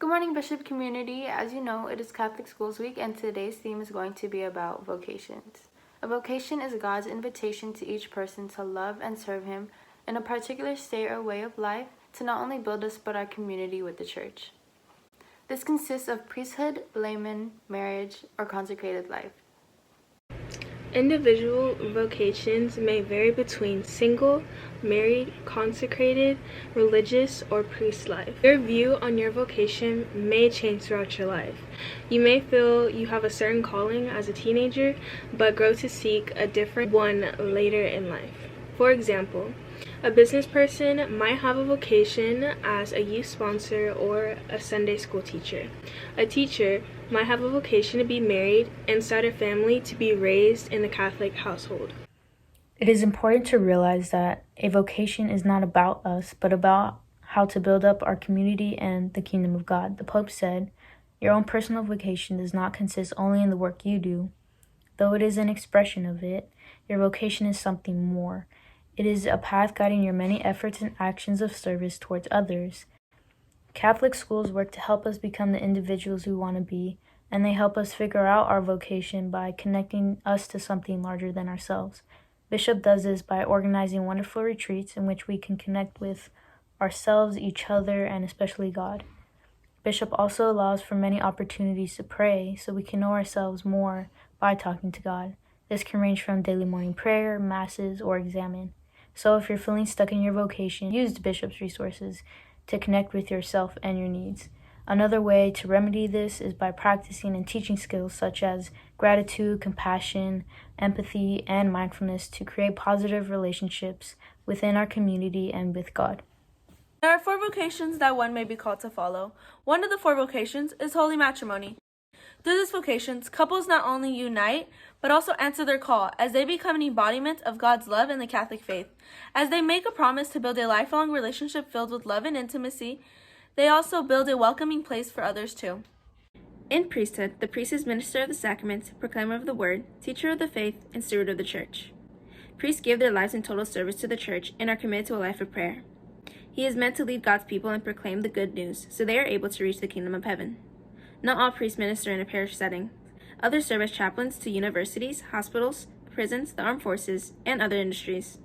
Good morning, Bishop community. As you know, it is Catholic Schools Week, and today's theme is going to be about vocations. A vocation is God's invitation to each person to love and serve Him in a particular state or way of life to not only build us but our community with the church. This consists of priesthood, layman, marriage, or consecrated life. Individual vocations may vary between single, married, consecrated, religious, or priest life. Your view on your vocation may change throughout your life. You may feel you have a certain calling as a teenager, but grow to seek a different one later in life. For example, a business person might have a vocation as a youth sponsor or a Sunday school teacher. A teacher might have a vocation to be married and start a family to be raised in the Catholic household. It is important to realize that a vocation is not about us, but about how to build up our community and the kingdom of God. The Pope said, "Your own personal vocation does not consist only in the work you do. Though it is an expression of it, your vocation is something more. It is a path guiding your many efforts and actions of service towards others." Catholic schools work to help us become the individuals we want to be, and they help us figure out our vocation by connecting us to something larger than ourselves. Bishop does this by organizing wonderful retreats in which we can connect with ourselves, each other, and especially God. Bishop also allows for many opportunities to pray so we can know ourselves more by talking to God. This can range from daily morning prayer, masses, or examen. So if you're feeling stuck in your vocation, use the Bishop's resources to connect with yourself and your needs. Another way to remedy this is by practicing and teaching skills such as gratitude, compassion, empathy, and mindfulness to create positive relationships within our community and with God. There are 4 vocations that one may be called to follow. One of the 4 vocations is holy matrimony. Through this vocations, couples not only unite, but also answer their call as they become an embodiment of God's love in the Catholic faith. As they make a promise to build a lifelong relationship filled with love and intimacy, they also build a welcoming place for others too. In priesthood, the priest is minister of the sacraments, proclaimer of the word, teacher of the faith, and steward of the church. Priests give their lives in total service to the church and are committed to a life of prayer. He is meant to lead God's people and proclaim the good news, so they are able to reach the kingdom of heaven. Not all priests minister in a parish setting. Others serve as chaplains to universities, hospitals, prisons, the armed forces, and other industries.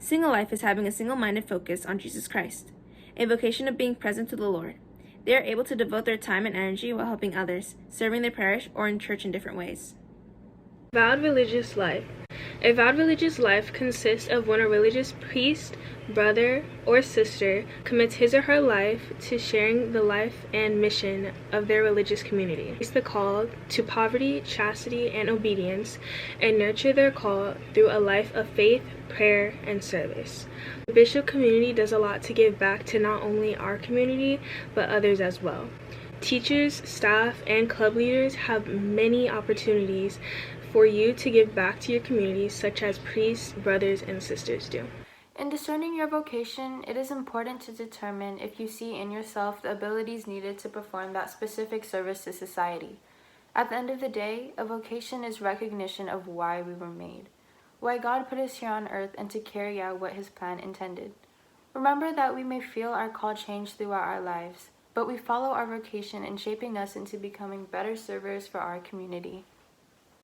Single life is having a single-minded focus on Jesus Christ, a vocation of being present to the Lord. They are able to devote their time and energy while helping others, serving their parish or in church in different ways. Vowed religious life. A vowed religious life consists of when a religious priest, brother, or sister commits his or her life to sharing the life and mission of their religious community. It's the call to poverty, chastity, and obedience, and nurture their call through a life of faith, prayer, and service. The Bishop community does a lot to give back to not only our community, but others as well. Teachers, staff, and club leaders have many opportunities for you to give back to your community, such as priests, brothers, and sisters do. In discerning your vocation, it is important to determine if you see in yourself the abilities needed to perform that specific service to society. At the end of the day, a vocation is recognition of why we were made, why God put us here on earth, and to carry out what His plan intended. Remember that we may feel our call change throughout our lives, but we follow our vocation in shaping us into becoming better servers for our community.